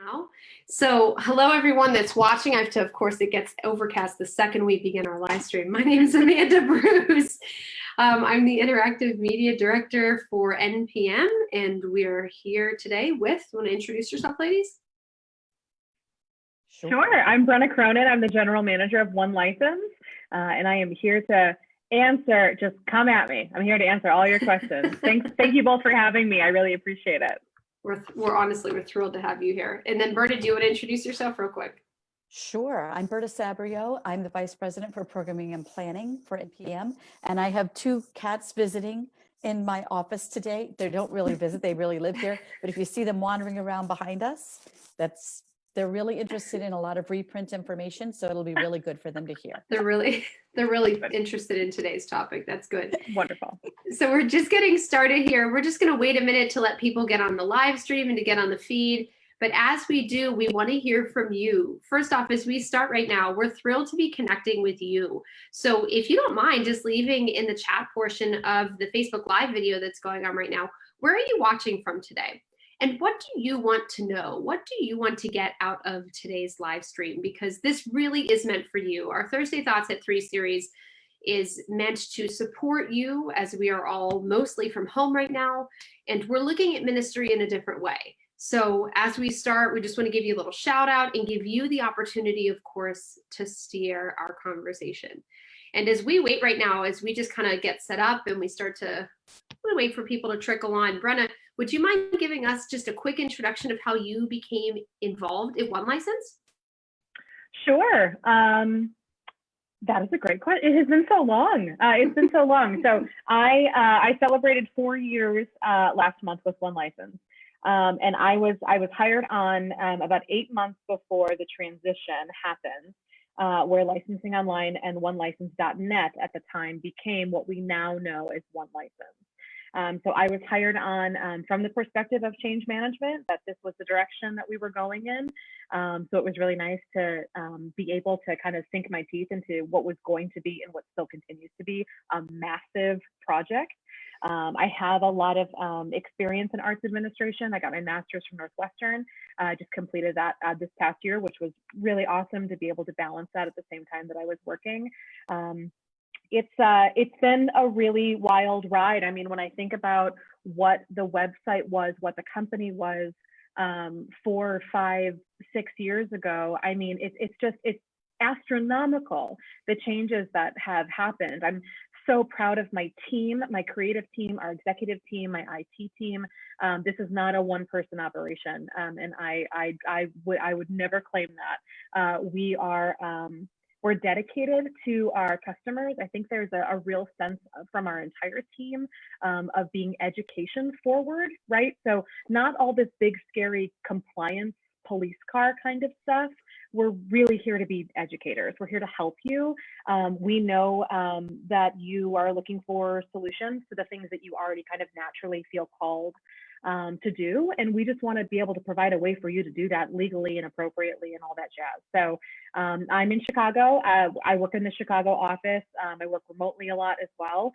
now. So hello everyone that's watching. I have to, of course, it gets overcast the second we begin our live stream. My name is Amanda Bruce. I'm the Interactive Media Director for NPM, and we're here today with, you want to introduce yourself, ladies? Sure, I'm Brenna Cronin. I'm the General Manager of One License, and I am here to answer, just come at me. I'm here to answer all your questions. Thank you both for having me. I really appreciate it. We're honestly, we're thrilled to have you here. And then Berta, do you want to introduce yourself real quick? Sure. I'm Berta Sabrio. I'm the Vice President for Programming and Planning for NPM. And I have two cats visiting in my office today. They don't really visit, they really live here. But if you see them wandering around behind us, they're really interested in a lot of reprint information. So it'll be really good for them to hear. They're really interested in today's topic. That's good. Wonderful. So we're just getting started here. We're just going to wait a minute to let people get on the live stream and to get on the feed. But as we do, we want to hear from you. First off, as we start right now, we're thrilled to be connecting with you. So if you don't mind just leaving in the chat portion of the Facebook Live video that's going on right now, where are you watching from today? And what do you want to know? What do you want to get out of today's live stream? Because this really is meant for you. Our Thursday Thoughts at 3 series is meant to support you as we are all mostly from home right now. And we're looking at ministry in a different way. So as we start, we just want to give you a little shout out and give you the opportunity, of course, to steer our conversation. And as we wait right now, as we just kind of get set up and we start to wait for people to trickle on, Brenna, would you mind giving us just a quick introduction of how you became involved in One License? Sure. That is a great question. It has been so long. So I celebrated 4 years last month with One License. And I was hired on about 8 months before the transition happened, where Licensing Online and OneLicense.net at the time became what we now know as One License. So I was hired on from the perspective of change management, that this was the direction that we were going in. So it was really nice to be able to kind of sink my teeth into what was going to be and what still continues to be a massive project. I have a lot of experience in arts administration. I got my master's from Northwestern. Just completed that this past year, which was really awesome to be able to balance that at the same time that I was working. It's been a really wild ride. I mean, when I think about what the website was, what the company was 4, 5, 6 years ago, I mean, it's astronomical, the changes that have happened. I'm so proud of my team, my creative team, our executive team, my IT team. This is not a one-person operation, and I would never claim that. We're dedicated to our customers. I think there's a real sense from our entire team of being education forward, right? So not all this big, scary compliance police car kind of stuff. We're really here to be educators. We're here to help you. We know that you are looking for solutions to the things that you already kind of naturally feel called to do. And we just want to be able to provide a way for you to do that legally and appropriately and all that jazz. So I'm in Chicago. I work in the Chicago office. I work remotely a lot as well.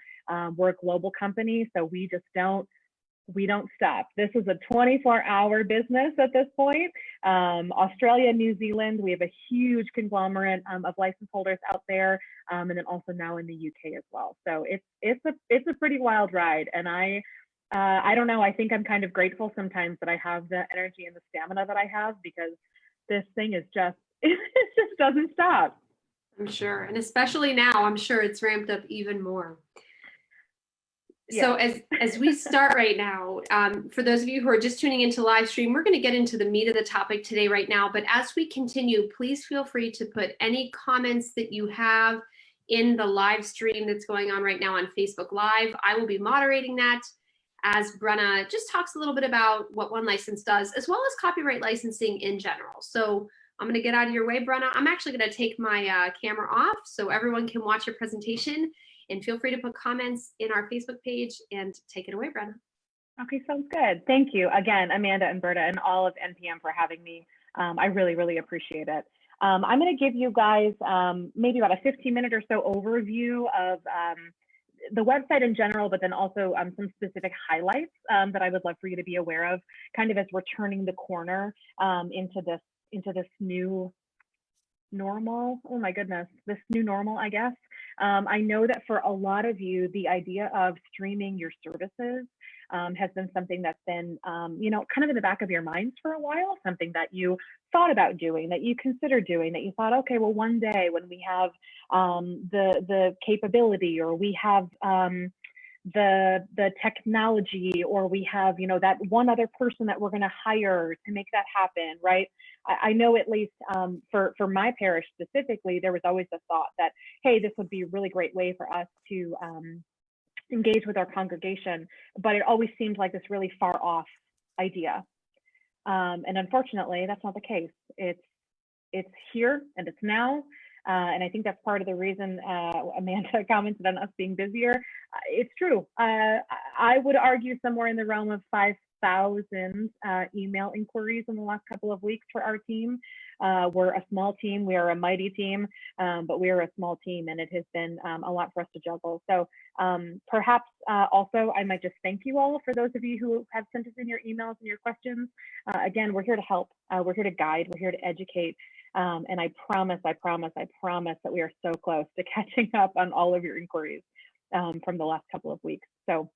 We're a global company, so we don't stop. This is a 24-hour business at this point. Australia, New Zealand, we have a huge conglomerate of license holders out there, and then also now in the UK as well. So it's a pretty wild ride, and I don't know. I think I'm kind of grateful sometimes that I have the energy and the stamina that I have, because this thing is just it just doesn't stop. I'm sure, and especially now, I'm sure it's ramped up even more. So as we start right now, for those of you who are just tuning into live stream, we're going to get into the meat of the topic today right now. But as we continue, please feel free to put any comments that you have in the live stream that's going on right now on Facebook Live. I will be moderating that as Brenna just talks a little bit about what One License does, as well as copyright licensing in general. So I'm going to get out of your way, Brenna. I'm actually going to take my camera off so everyone can watch your presentation. And feel free to put comments in our Facebook page and take it away, Brenna. Okay, sounds good. Thank you again, Amanda and Berta and all of NPM for having me. I really, really appreciate it. I'm going to give you guys maybe about a 15-minute or so overview of the website in general, but then also some specific highlights that I would love for you to be aware of, kind of as we're turning the corner into this new normal. Oh my goodness, this new normal, I guess. I know that for a lot of you, the idea of streaming your services has been something that's been, you know, kind of in the back of your minds for a while, something that you thought about doing, that you considered doing, that you thought, okay, well, one day when we have the capability, or we have the technology, or we have, you know, that one other person that we're going to hire to make that happen, right? I know at least for my parish specifically, there was always the thought that, hey, this would be a really great way for us to engage with our congregation, but it always seemed like this really far off idea. And unfortunately, that's not the case. It's here and it's now. And I think that's part of the reason Amanda commented on us being busier. It's true. I would argue somewhere in the realm of 5,000 email inquiries in the last couple of weeks for our team. We're a small team. We are a mighty team, but we are a small team, and it has been a lot for us to juggle. So perhaps also I might just thank you all for those of you who have sent us in your emails and your questions. Again, we're here to help. We're here to guide. We're here to educate. And I promise that we are so close to catching up on all of your inquiries from the last couple of weeks. So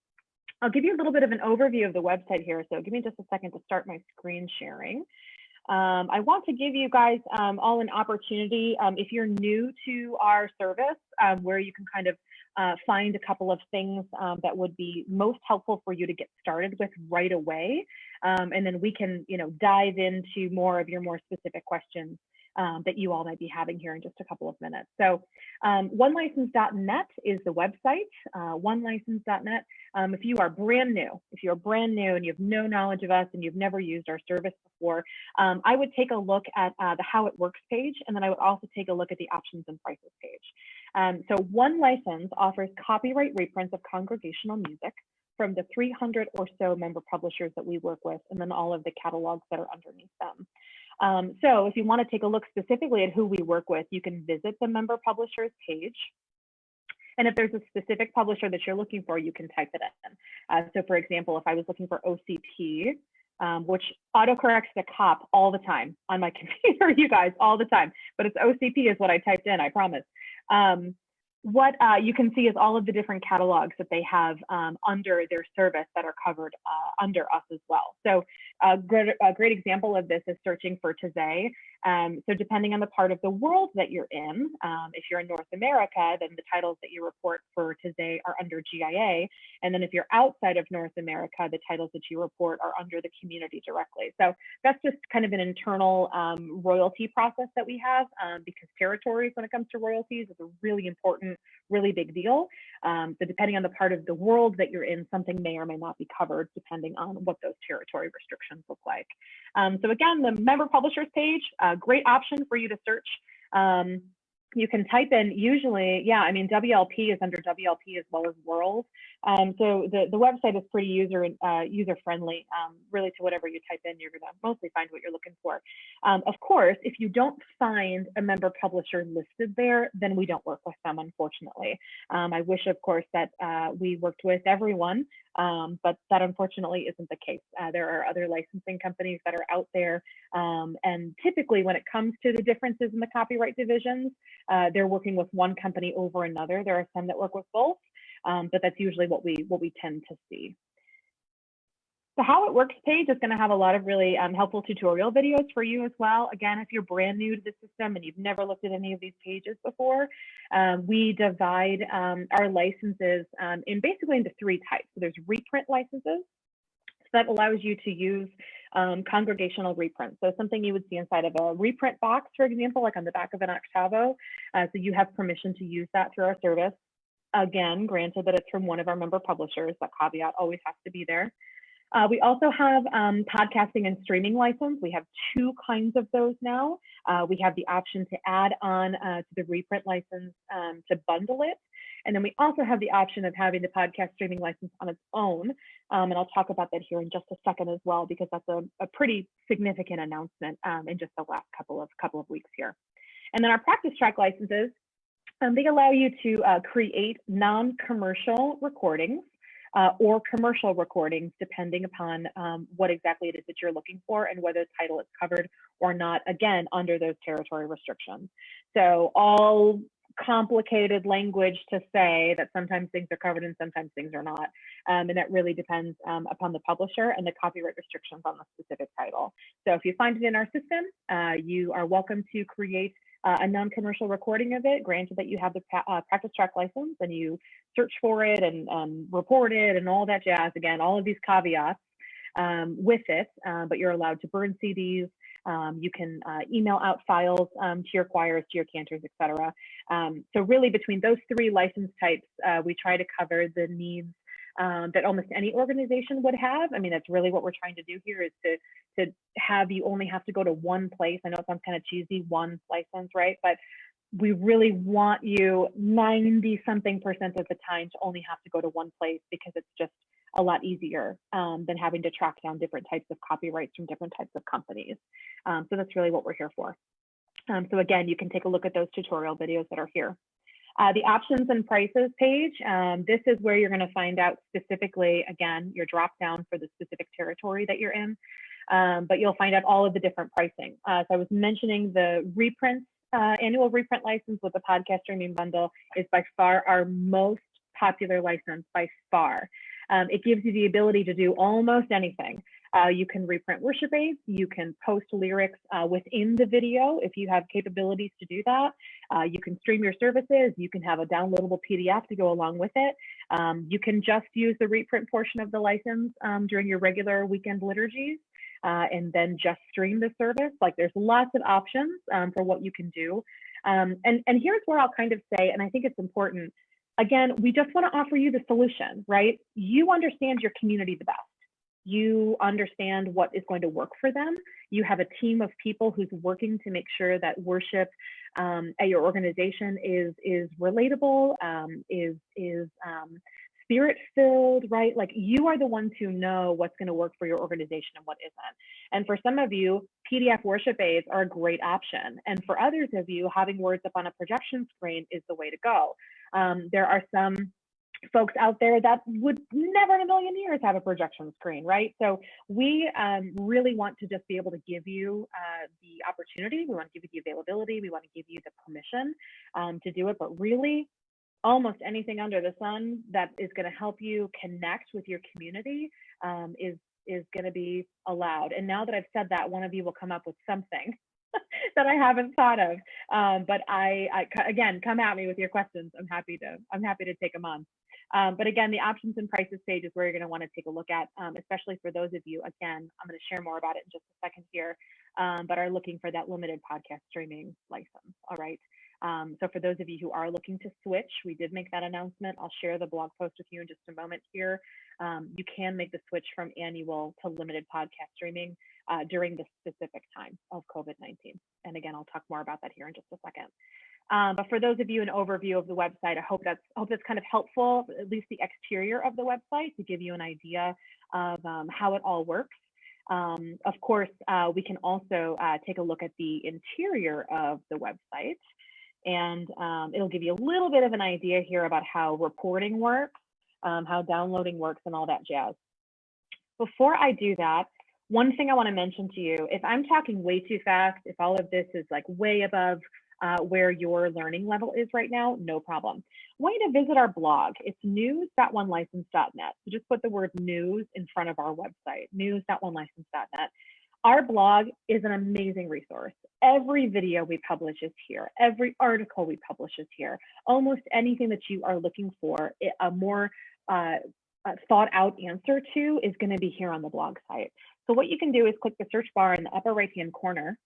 I'll give you a little bit of an overview of the website here. So give me just a second to start my screen sharing. I want to give you guys all an opportunity, if you're new to our service, where you can kind of find a couple of things that would be most helpful for you to get started with right away. And then we can, you know, dive into more of your more specific questions that you all might be having here in just a couple of minutes. So onelicense.net is the website, onelicense.net. If you are brand new, and you have no knowledge of us and you've never used our service before, I would take a look at the How It Works page, and then I would also take a look at the Options and Prices page. So One License offers copyright reprints of congregational music from the 300 or so member publishers that we work with, and then all of the catalogs that are underneath them. So if you want to take a look specifically at who we work with, you can visit the member publishers page. And if there's a specific publisher that you're looking for, you can type it in. So for example, if I was looking for OCP, which autocorrects the cop all the time on my computer, you guys, all the time, but it's OCP is what I typed in, I promise. What you can see is all of the different catalogs that they have under their service that are covered under us as well. So a great example of this is searching for Taizé. So depending on the part of the world that you're in, if you're in North America, then the titles that you report for Taizé are under GIA. And then if you're outside of North America, the titles that you report are under the community directly. So that's just kind of an internal royalty process that we have, because territories, when it comes to royalties, is a really important, really big deal. So depending on the part of the world that you're in, something may or may not be covered depending on what those territory restrictions look like. So again, the member publishers page, great option for you to search. You can type in usually, yeah, I mean, WLP is under WLP as well as world. So the website is pretty user friendly, really to whatever you type in, you're gonna mostly find what you're looking for. Of course, if you don't find a member publisher listed there, then we don't work with them, unfortunately. I wish, of course, that we worked with everyone, but that unfortunately isn't the case. There are other licensing companies that are out there, and typically when it comes to the differences in the copyright divisions, they're working with one company over another. There are some that work with both, but that's usually what we tend to see. The How It Works page is going to have a lot of really helpful tutorial videos for you as well. Again, if you're brand new to the system and you've never looked at any of these pages before, we divide our licenses basically into three types. So there's reprint licenses. So that allows you to use congregational reprints. So something you would see inside of a reprint box, for example, like on the back of an octavo. So you have permission to use that through our service. Again, granted that it's from one of our member publishers, that caveat always has to be there. We also have podcasting and streaming license. We have two kinds of those now. We have the option to add on to the reprint license to bundle it. And then we also have the option of having the podcast streaming license on its own. And I'll talk about that here in just a second as well, because that's a pretty significant announcement in just the last couple of weeks here. And then our practice track licenses, They allow you to create non-commercial recordings or commercial recordings, depending upon what exactly it is that you're looking for and whether the title is covered or not, again, under those territory restrictions. So all complicated language to say that sometimes things are covered and sometimes things are not. And that really depends upon the publisher and the copyright restrictions on the specific title. So if you find it in our system, you are welcome to create a non-commercial recording of it, granted that you have the practice track license and you search for it and report it and all that jazz. Again, all of these caveats with it, but you're allowed to burn CDs. You can email out files to your choirs, to your cantors, etc. So really between those three license types, we try to cover the needs that almost any organization would have. I mean, that's really what we're trying to do here, is to have you only have to go to one place. I know it sounds kind of cheesy, one license, right? But we really want you 90-something% of the time to only have to go to one place, because it's just a lot easier than having to track down different types of copyrights from different types of companies. So that's really what we're here for. So again, you can take a look at those tutorial videos that are here. The options and prices page, this is where you're going to find out specifically, again, your drop down for the specific territory that you're in, but you'll find out all of the different pricing. So I was mentioning the reprints, annual reprint license with the podcast streaming bundle is by far our most popular license, by far. It gives you the ability to do almost anything. You can reprint worship aids, you can post lyrics within the video if you have capabilities to do that. You can stream your services, you can have a downloadable PDF to go along with it. You can just use the reprint portion of the license during your regular weekend liturgies and then just stream the service. Like, there's lots of options for what you can do. And here's where I'll kind of say, and I think it's important, again, we just want to offer you the solution, right? You understand your community the best. You understand what is going to work for them. You have a team of people who's working to make sure that worship at your organization is relatable, is spirit-filled, right? Like, you are the ones who know what's going to work for your organization and what isn't. And for some of you, PDF worship aids are a great option. And for others of you, having words up on a projection screen is the way to go. There are some folks out there that would never in a million years have a projection screen, right? So we really want to just be able to give you the opportunity. We want to give you the availability. We want to give you the permission to do it. But really, almost anything under the sun that is going to help you connect with your community is going to be allowed. And now that I've said that, one of you will come up with something that I haven't thought of. But again, come at me with your questions. I'm happy to take them on. But again, the options and prices page is where you're going to want to take a look at, especially for those of you, again, I'm going to share more about it in just a second here, but are looking for that limited podcast streaming license. All right. So for those of you who are looking to switch, we did make that announcement. I'll share the blog post with you in just a moment here. You can make the switch from annual to limited podcast streaming during the specific time of COVID-19. And again, I'll talk more about that here in just a second. But for those of you, an overview of the website, I hope that's kind of helpful, at least the exterior of the website, to give you an idea of how it all works. Of course, we can also take a look at the interior of the website, and it'll give you a little bit of an idea here about how reporting works, how downloading works, and all that jazz. Before I do that, one thing I want to mention to you, if I'm talking way too fast, if all of this is like way above where your learning level is right now, no problem. I want you to visit our blog. It's news.onelicense.net. So just put the word news in front of our website, news.onelicense.net. Our blog is an amazing resource. Every video we publish is here. Every article we publish is here. Almost anything that you are looking for a more thought out answer to is going to be here on the blog site. So what you can do is click the search bar in the upper right-hand corner,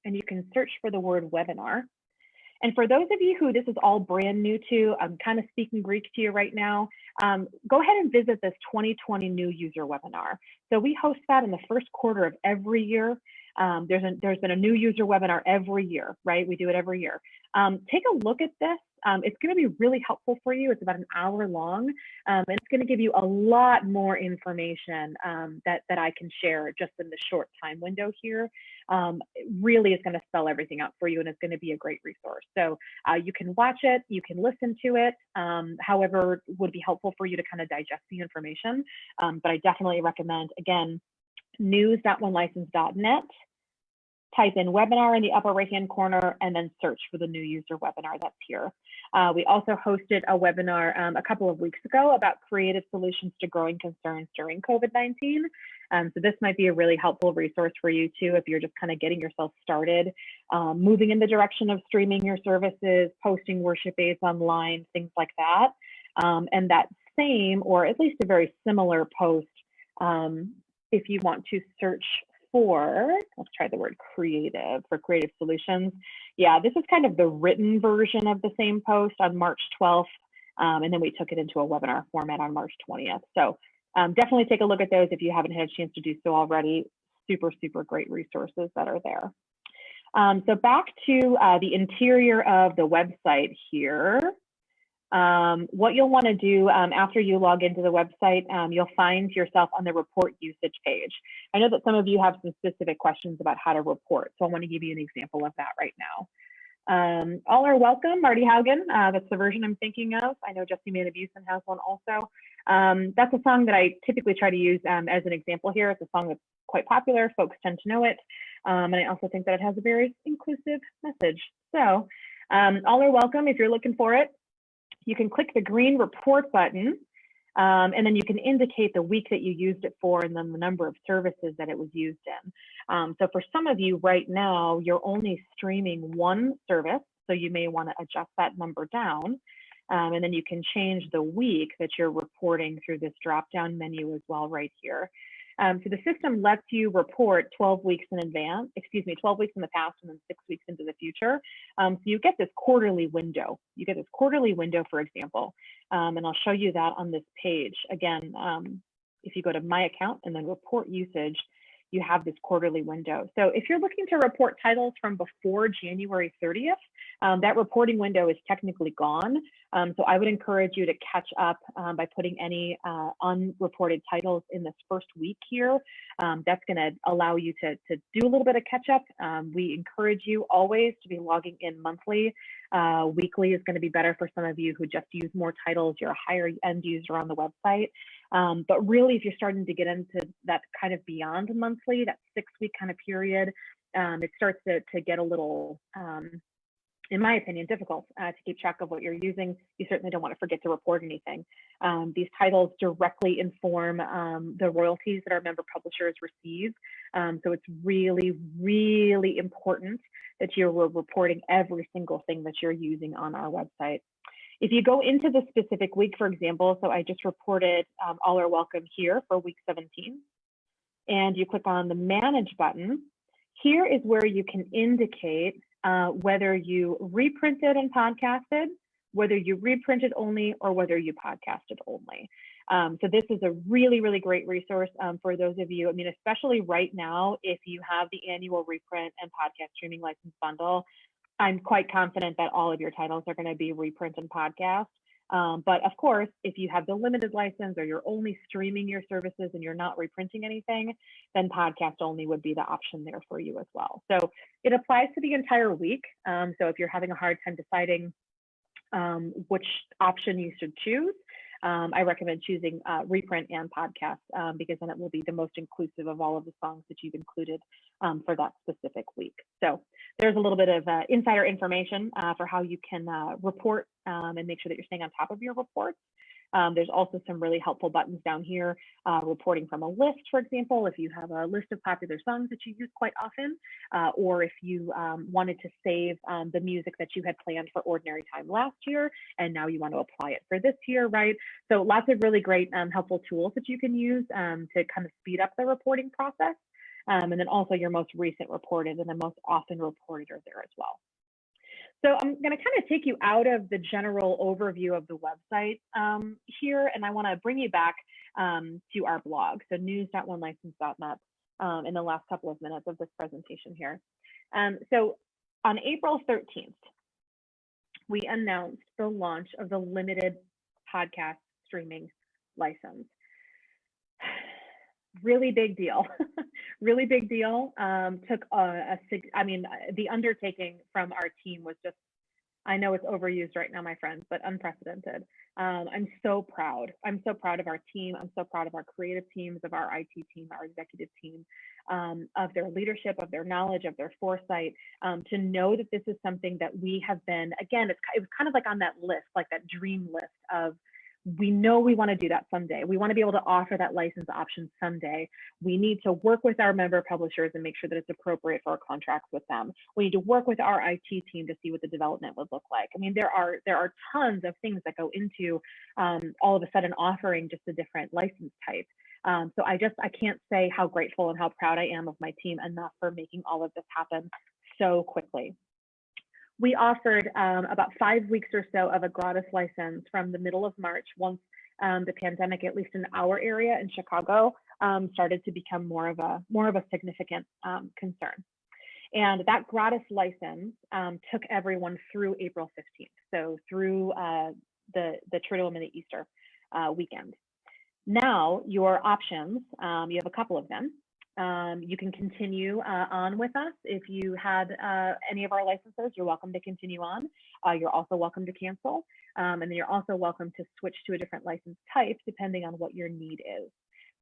and you can search for the word webinar. And for those of you who this is all brand new to, I'm kind of speaking Greek to you right now, go ahead and visit this 2020 new user webinar. So we host that in the first quarter of every year. There's been a new user webinar every year, right? We do it every year. Take a look at this. It's going to be really helpful for you. It's about an hour long, and it's going to give you a lot more information that I can share just in the short time window here. It really is going to spell everything out for you, and it's going to be a great resource. So you can watch it, you can listen to it, however would be helpful for you to kind of digest the information. But I definitely recommend, again, news.onelicense.net. Type in webinar in the upper right-hand corner and then search for the new user webinar that's here. We also hosted a webinar a couple of weeks ago about creative solutions to growing concerns during COVID-19. So this might be a really helpful resource for you too, if you're just kind of getting yourself started, moving in the direction of streaming your services, posting worship aids online, things like that. And that same, or at least a very similar post, if you want to search for, let's try the word creative, for creative solutions. Yeah, this is kind of the written version of the same post on March 12th. And then we took it into a webinar format on March 20th. So definitely take a look at those if you haven't had a chance to do so already. Super, super great resources that are there. So back to the interior of the website here. What you'll want to do after you log into the website, you'll find yourself on the report usage page. I know that some of you have some specific questions about how to report, so I want to give you an example of that right now. All are welcome, Marty Haugen. That's the version I'm thinking of. I know Jesse Manabusen has one also. That's a song that I typically try to use as an example here. It's a song that's quite popular. Folks tend to know it. And I also think that it has a very inclusive message. So all are welcome if you're looking for it. You can click the green report button, and then you can indicate the week that you used it for and then the number of services that it was used in. So for some of you right now, you're only streaming one service, so you may want to adjust that number down. And then you can change the week that you're reporting through this drop-down menu as well right here. So the system lets you report 12 weeks in advance, 12 weeks in the past and then 6 weeks into the future. So you get this quarterly window. You get this quarterly window, for example, and I'll show you that on this page. Again, if you go to My Account and then Report Usage, you have this quarterly window. So if you're looking to report titles from before January 30th, that reporting window is technically gone. So I would encourage you to catch up by putting any unreported titles in this first week here. That's going to allow you to do a little bit of catch up. We encourage you always to be logging in monthly. Weekly is going to be better for some of you who just use more titles. You're a higher end user on the website. But really, if you're starting to get into that kind of beyond monthly, that 6 week kind of period, it starts to get a little, in my opinion, difficult to keep track of what you're using. You certainly don't want to forget to report anything. These titles directly inform the royalties that our member publishers receive. So it's really, really important that you're reporting every single thing that you're using on our website. If you go into the specific week, for example, so I just reported All Are Welcome here for week 17, and you click on the Manage button, here is where you can indicate whether you reprinted and podcasted, whether you reprinted only, or whether you podcasted only. So this is a really, really great resource for those of you, I mean, especially right now, if you have the annual reprint and podcast streaming license bundle, I'm quite confident that all of your titles are going to be reprint and podcast. But of course, if you have the limited license or you're only streaming your services and you're not reprinting anything, then podcast only would be the option there for you as well. So it applies to the entire week. So if you're having a hard time deciding which option you should choose, I recommend choosing reprint and podcast because then it will be the most inclusive of all of the songs that you've included for that specific week. So there's a little bit of insider information for how you can report and make sure that you're staying on top of your reports. There's also some really helpful buttons down here, reporting from a list, for example, if you have a list of popular songs that you use quite often, or if you wanted to save the music that you had planned for Ordinary Time last year, and now you want to apply it for this year, right? So lots of really great helpful tools that you can use to kind of speed up the reporting process. And then also your most recent reported and the most often reported are there as well. So I'm going to kind of take you out of the general overview of the website here, and I want to bring you back to our blog, so news.onelicense.net in the last couple of minutes of this presentation here. So on April 13th, we announced the launch of the limited podcast streaming license. Really big deal. Really big deal. Took the undertaking from our team was just, I know it's overused right now, my friends, but unprecedented. I'm so proud. I'm so proud of our team. I'm so proud of our creative teams, of our IT team, our executive team, of their leadership, of their knowledge, of their foresight, to know that this is something that we have been, again, it was kind of like on that list, like that dream list of, we know we want to do that someday. We want to be able to offer that license option someday. We need to work with our member publishers and make sure that it's appropriate for our contracts with them. We need to work with our IT team to see what the development would look like. I mean, there are tons of things that go into all of a sudden offering just a different license type. So I can't say how grateful and how proud I am of my team enough for making all of this happen so quickly. We offered about 5 weeks or so of a gratis license from the middle of March, once the pandemic, at least in our area in Chicago, started to become more of a significant concern. And that gratis license took everyone through April 15th, so through the Triduum and the Easter weekend. Now your options, you have a couple of them. You can continue on with us. If you had any of our licenses, you're welcome to continue on. You're also welcome to cancel. And then you're also welcome to switch to a different license type depending on what your need is.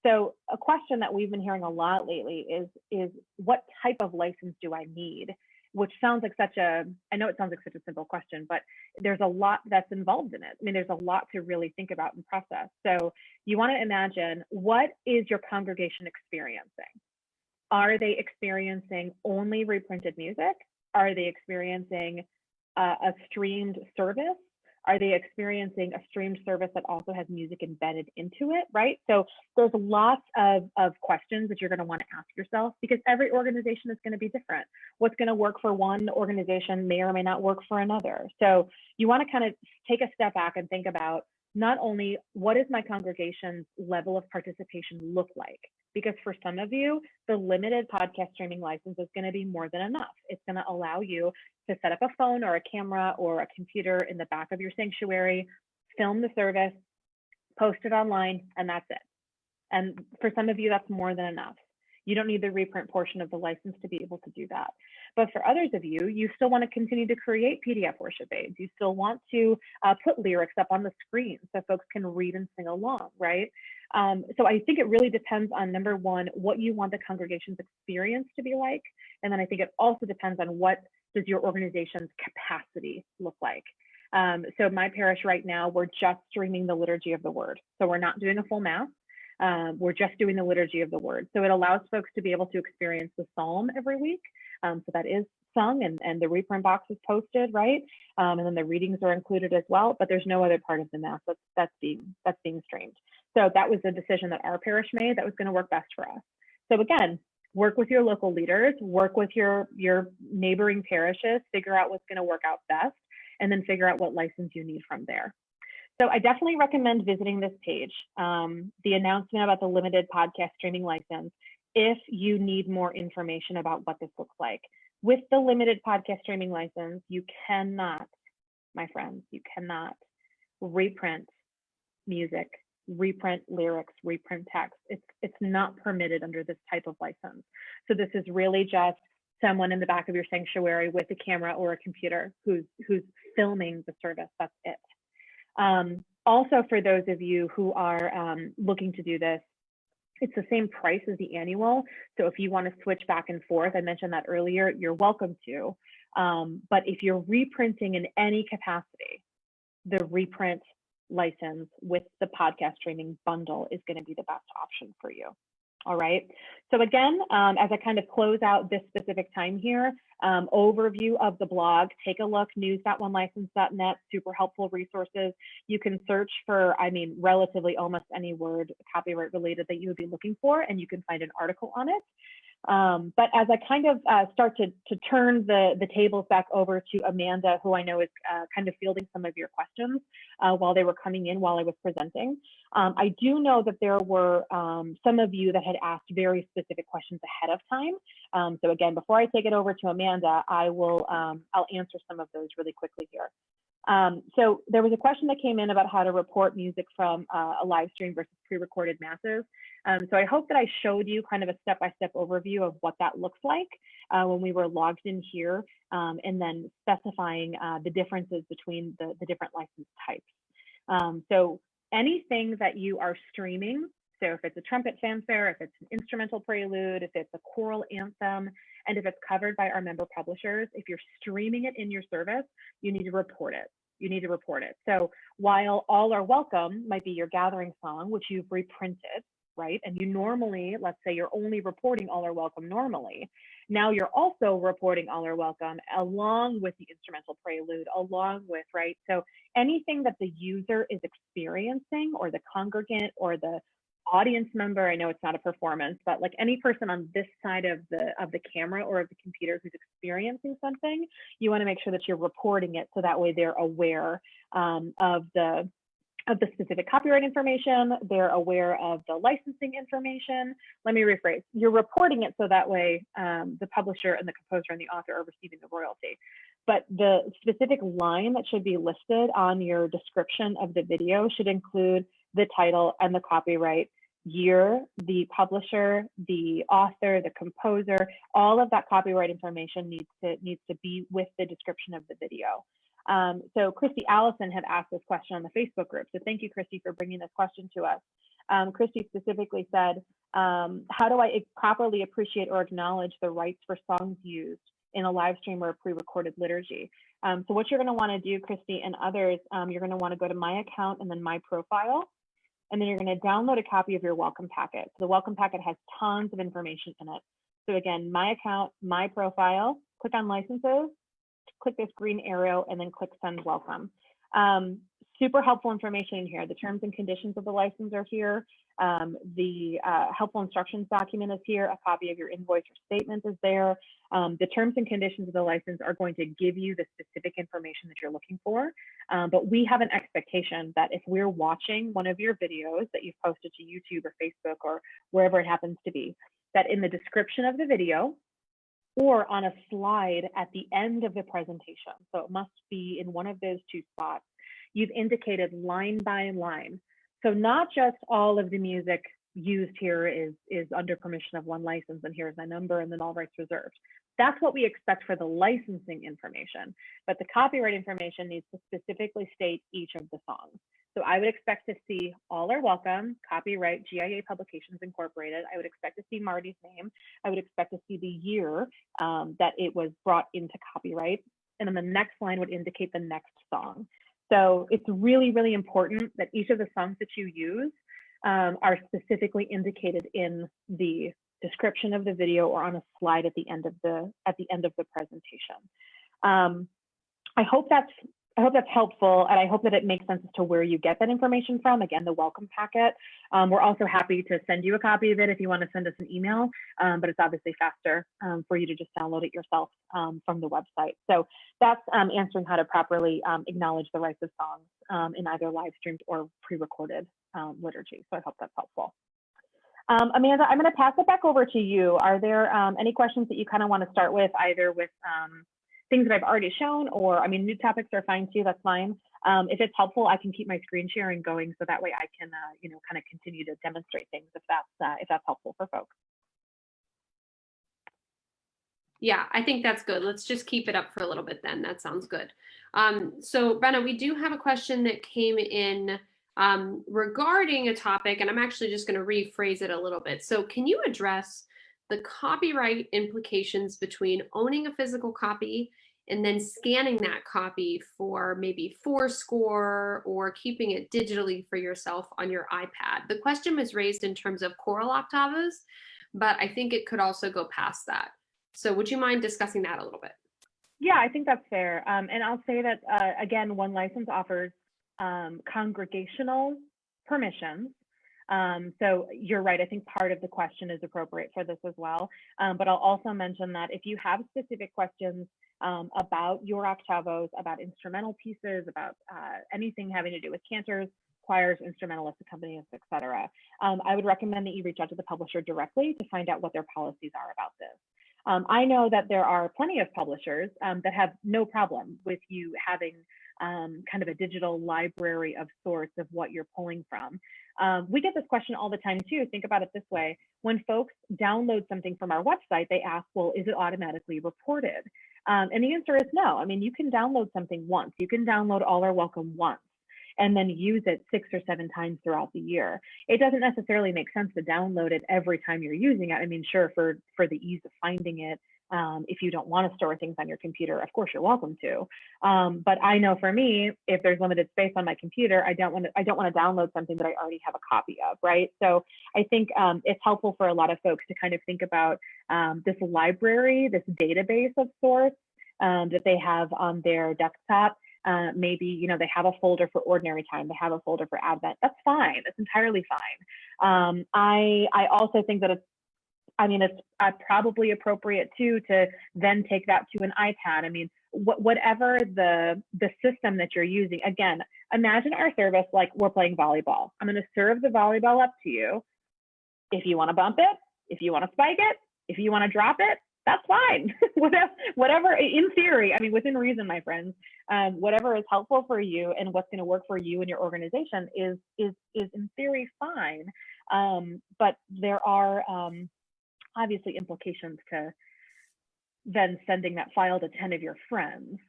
So a question that we've been hearing a lot lately is what type of license do I need? Which sounds like I know it sounds like such a simple question, but there's a lot that's involved in it. I mean, there's a lot to really think about and process. So you want to imagine, what is your congregation experiencing? Are they experiencing only reprinted music? Are they experiencing a streamed service? Are they experiencing a streamed service that also has music embedded into it, right? So there's lots of questions that you're going to want to ask yourself, because every organization is going to be different. What's going to work for one organization may or may not work for another. So you want to kind of take a step back and think about not only what is my congregation's level of participation look like, because for some of you, the limited podcast streaming license is going to be more than enough. It's going to allow you to set up a phone or a camera or a computer in the back of your sanctuary, film the service, post it online, and that's it. And for some of you, that's more than enough. You don't need the reprint portion of the license to be able to do that. But for others of you, you still want to continue to create PDF worship aids. You still want to put lyrics up on the screen so folks can read and sing along, right? So I think it really depends on, number one, what you want the congregation's experience to be like. And then I think it also depends on what does your organization's capacity look like. So my parish right now, we're just streaming the Liturgy of the Word. So we're not doing a full mass. We're just doing the Liturgy of the Word. So it allows folks to be able to experience the Psalm every week. So that is sung, and the reprint box is posted, right? And then the readings are included as well, but there's no other part of the mass that's being streamed. So that was a decision that our parish made that was going to work best for us. So again, work with your local leaders, work with your neighboring parishes, figure out what's going to work out best, and then figure out what license you need from there. So I definitely recommend visiting this page, the announcement about the limited podcast streaming license, if you need more information about what this looks like. With the limited podcast streaming license, you cannot, my friends, you cannot reprint music, reprint lyrics, reprint text. It's not permitted under this type of license. So this is really just someone in the back of your sanctuary with a camera or a computer who's filming the service. That's it. Also, for those of you who are looking to do this, it's the same price as the annual. So if you want to switch back and forth, I mentioned that earlier, you're welcome to. But if you're reprinting in any capacity, the reprint license with the podcast streaming bundle is going to be the best option for you. All right. So again, as I kind of close out this specific time here, overview of the blog, take a look, news.onelicense.net, super helpful resources. You can search for, relatively almost any word copyright related that you would be looking for, and you can find an article on it. But as I kind of start to turn the tables back over to Amanda, who I know is kind of fielding some of your questions while they were coming in while I was presenting, I do know that there were some of you that had asked very specific questions ahead of time. So again, before I take it over to Amanda, I'll answer some of those really quickly here. So there was a question that came in about how to report music from a live stream versus pre-recorded masses. So I hope that I showed you kind of a step-by-step overview of what that looks like when we were logged in here, and then specifying the differences between the different license types. So anything that you are streaming, so if it's a trumpet fanfare, if it's an instrumental prelude, if it's a choral anthem, and if it's covered by our member publishers, if you're streaming it in your service, you need to report it. You need to report it. So while All Are Welcome might be your gathering song, which you've reprinted, right? And you normally, let's say you're only reporting All Are Welcome normally. Now you're also reporting All Are Welcome along with the instrumental prelude, along with, right? So anything that the user is experiencing, or the congregant or the audience member, I know it's not a performance, but like any person on this side of the camera or of the computer who's experiencing something, you want to make sure that you're reporting it so that way they're aware of the specific copyright information, they're aware of the licensing information. Let me rephrase, you're reporting it so that way the publisher and the composer and the author are receiving the royalty. But the specific line that should be listed on your description of the video should include the title and the copyright year, the publisher, the author, the composer. All of that copyright information needs to be with the description of the video. So Christy Allison had asked this question on the Facebook group. So thank you, Christy, for bringing this question to us. Christy specifically said, how do I properly appreciate or acknowledge the rights for songs used in a live stream or a pre-recorded liturgy? So what you're going to want to do, Christy and others, you're going to want to go to My Account and then My Profile. And then you're going to download a copy of your welcome packet. So the welcome packet has tons of information in it. So again, My Account, My Profile, click on Licenses, click this green arrow, and then click Send Welcome. Super helpful information in here. The terms and conditions of the license are here. The helpful instructions document is here. A copy of your invoice or statement is there. The terms and conditions of the license are going to give you the specific information that you're looking for. But we have an expectation that if we're watching one of your videos that you've posted to YouTube or Facebook or wherever it happens to be, that in the description of the video or on a slide at the end of the presentation, so it must be in one of those two spots, you've indicated line by line. So not just all of the music used here is under permission of one license, and here's the number, and then all rights reserved. That's what we expect for the licensing information, but the copyright information needs to specifically state each of the songs. So I would expect to see All Are Welcome, copyright GIA Publications Incorporated. I would expect to see Marty's name. I would expect to see the year that it was brought into copyright. And then the next line would indicate the next song. So it's really, really important that each of the songs that you use are specifically indicated in the description of the video or on a slide at the end of the presentation. I hope that's helpful, and I hope that it makes sense as to where you get that information from. Again, the welcome packet. We're also happy to send you a copy of it if you want to send us an email, but it's obviously faster for you to just download it yourself from the website. So that's answering how to properly acknowledge the rights of songs in either live streamed or pre-recorded liturgy. So I hope that's helpful. Amanda, I'm going to pass it back over to you. Are there any questions that you kind of want to start with, either with things that I've already shown, or, I mean, new topics are fine too, that's fine. If it's helpful, I can keep my screen sharing going so that way I can, kind of continue to demonstrate things if that's helpful for folks. Yeah, I think that's good. Let's just keep it up for a little bit then. That sounds good. So Brenna, we do have a question that came in regarding a topic, and I'm actually just going to rephrase it a little bit. So can you address the copyright implications between owning a physical copy and then scanning that copy for maybe Fourscore or keeping it digitally for yourself on your iPad? The question was raised in terms of choral octavas, but I think it could also go past that. So would you mind discussing that a little bit? Yeah, I think that's fair. And I'll say that, again, one license offers congregational permissions. So you're right, I think part of the question is appropriate for this as well. But I'll also mention that if you have specific questions about your octavos, about instrumental pieces, about anything having to do with cantors, choirs, instrumentalists, accompanyists, etc., I would recommend that you reach out to the publisher directly to find out what their policies are about this. I know that there are plenty of publishers that have no problem with you having kind of a digital library of sorts of what you're pulling from. We get this question all the time too. Think about it this way. When folks download something from our website, they ask, well, is it automatically reported? And the answer is no. I mean, you can download something once. You can download All Are Welcome once and then use it 6 or 7 times throughout the year. It doesn't necessarily make sense to download it every time you're using it. I mean, sure, for the ease of finding it, if you don't want to store things on your computer, of course you're welcome to. But I know for me, if there's limited space on my computer, I don't want to download something that I already have a copy of, right? So I think it's helpful for a lot of folks to kind of think about this library, this database of sorts that they have on their desktop. Maybe, you know, they have a folder for ordinary time, they have a folder for Advent. That's fine. It's entirely fine. I also think that it's probably appropriate too to then take that to an iPad. I mean, whatever the system that you're using. Again, imagine our service like we're playing volleyball. I'm going to serve the volleyball up to you. If you want to bump it, if you want to spike it, if you want to drop it, that's fine. Whatever, in theory, I mean, within reason, my friends, whatever is helpful for you and what's going to work for you and your organization is in theory fine. But there are obviously implications to then sending that file to 10 of your friends.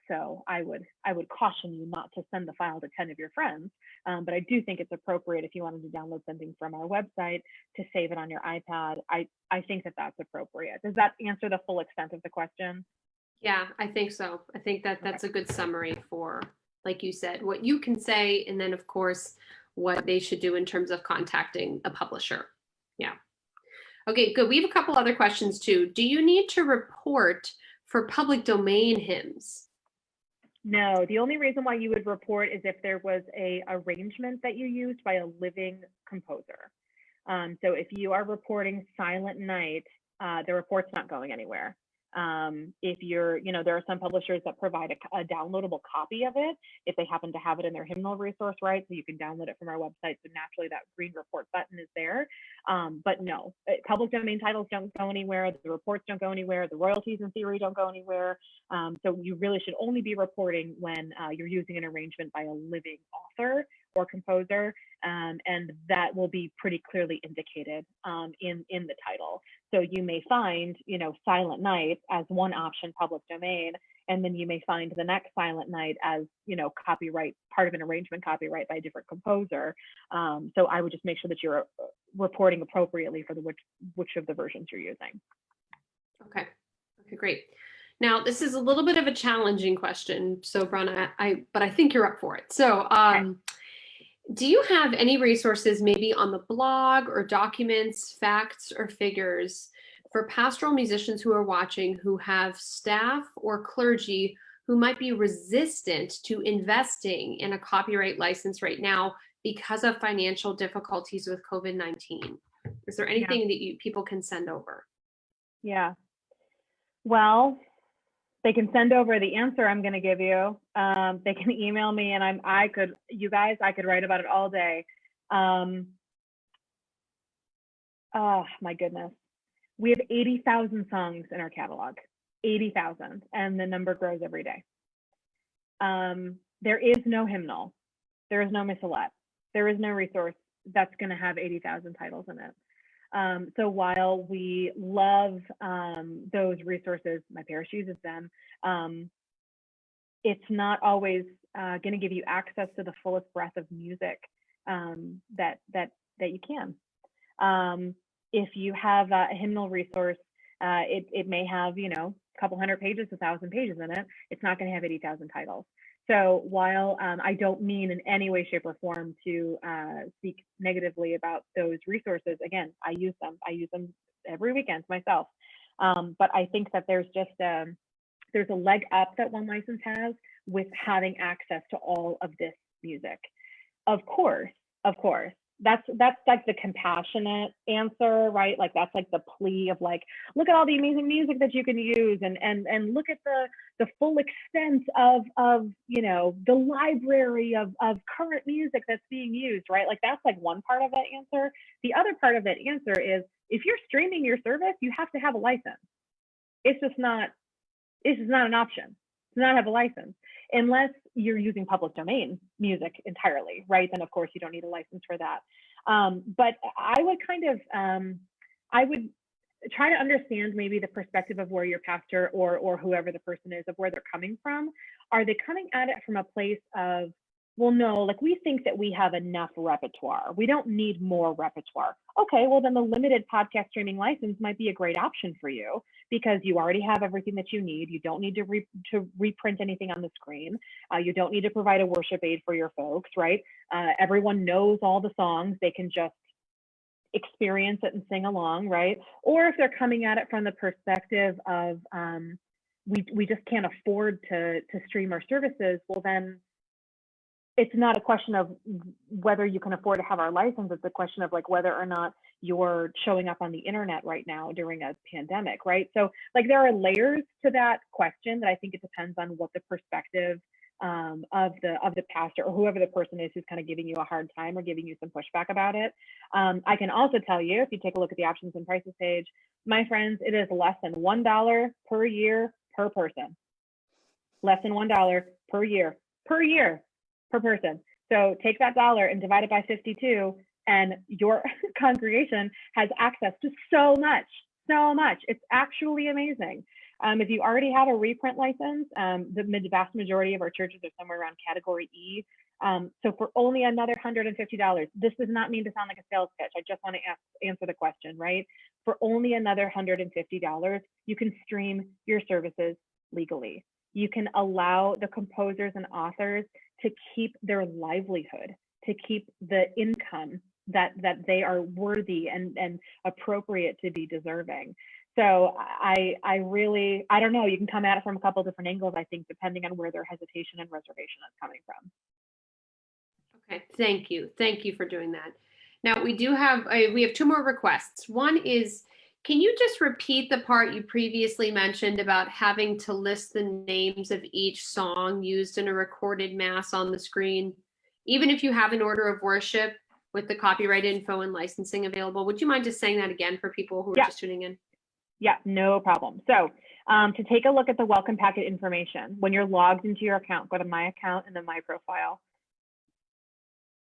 So I would caution you not to send the file to 10 of your friends. But I do think it's appropriate if you wanted to download something from our website to save it on your iPad. I think that that's appropriate. Does that answer the full extent of the question? Yeah, I think so. I think that that's a good summary for, like you said, what you can say, and then of course, what they should do in terms of contacting a publisher. Yeah. Okay, good. We have a couple other questions too. Do you need to report for public domain hymns? No, the only reason why you would report is if there was a arrangement that you used by a living composer. So if you are reporting Silent Night, the report's not going anywhere. If you're, you know, there are some publishers that provide a downloadable copy of it if they happen to have it in their hymnal resource, right? So you can download it from our website. So naturally that green report button is there. But no, public domain titles don't go anywhere. The reports don't go anywhere. The royalties in theory don't go anywhere. So you really should only be reporting when you're using an arrangement by a living author or composer, and that will be pretty clearly indicated in the title. So you may find, you know, Silent Night as one option, public domain, and then you may find the next Silent Night as, you know, copyright, part of an arrangement copyright by a different composer. So I would just make sure that you're reporting appropriately for which of the versions you're using. Okay, great. Now, this is a little bit of a challenging question, so Brana, but I think you're up for it. So, okay. Do you have any resources maybe on the blog or documents, facts or figures for pastoral musicians who are watching who have staff or clergy who might be resistant to investing in a copyright license right now because of financial difficulties with COVID-19? Is there anything that people can send over? Yeah. Well, they can send over the answer I'm going to give you. They can email me, and I could write about it all day. Oh my goodness, we have 80,000 songs in our catalog, 80,000, and the number grows every day. There is no hymnal, there is no missalette, there is no resource that's going to have 80,000 titles in it. So while we love those resources, my parish uses them, it's not always going to give you access to the fullest breadth of music that you can. If you have a hymnal resource, it may have, you know, a couple hundred pages, 1,000 pages in it. It's not going to have 80,000 titles. So while I don't mean in any way, shape, or form to speak negatively about those resources, again, I use them every weekend myself. But I think that there's just there's a leg up that One License has with having access to all of this music. Of course, that's like the compassionate answer, right? Like that's like the plea of like, look at all the amazing music that you can use, and look at the full extent of you know, the library of current music that's being used, right? Like that's like one part of that answer. The other part of that answer is if you're streaming your service, you have to have a license. It's just not an option to not have a license unless you're using public domain music entirely, right? Then of course you don't need a license for that. But I would try to understand maybe the perspective of where your pastor or whoever the person is, of where they're coming from. Are they coming at it from a place of, well, no, like we think that we have enough repertoire. We don't need more repertoire. Okay, well then the limited podcast streaming license might be a great option for you because you already have everything that you need. You don't need to reprint anything on the screen. You don't need to provide a worship aid for your folks, right? Everyone knows all the songs. They can just experience it and sing along, right? Or if they're coming at it from the perspective of we just can't afford to stream our services, well then it's not a question of whether you can afford to have our license. It's a question of like whether or not you're showing up on the internet right now during a pandemic, right? So like there are layers to that question that I think it depends on what the perspective of the pastor or whoever the person is who's kind of giving you a hard time or giving you some pushback about it. I can also tell you, if you take a look at the options and prices page, my friends, it is less than $1 per year per person. Less than $1 per year per person. So take that dollar and divide it by 52, and your congregation has access to so much. It's actually amazing. If you already have a reprint license, the vast majority of our churches are somewhere around category E. So for only another $150, this does not mean to sound like a sales pitch. I just want to answer the question, right? For only another $150, you can stream your services legally. You can allow the composers and authors to keep their livelihood, to keep the income that they are worthy and appropriate to be deserving. So I don't know, you can come at it from a couple different angles, I think, depending on where their hesitation and reservation is coming from. Okay, thank you. Thank you for doing that. Now we have two more requests. One is, can you just repeat the part you previously mentioned about having to list the names of each song used in a recorded mass on the screen, even if you have an order of worship with the copyright info and licensing available? Would you mind just saying that again for people who are just tuning in? Yeah, no problem. So to take a look at the welcome packet information, when you're logged into your account, go to my account and then my profile.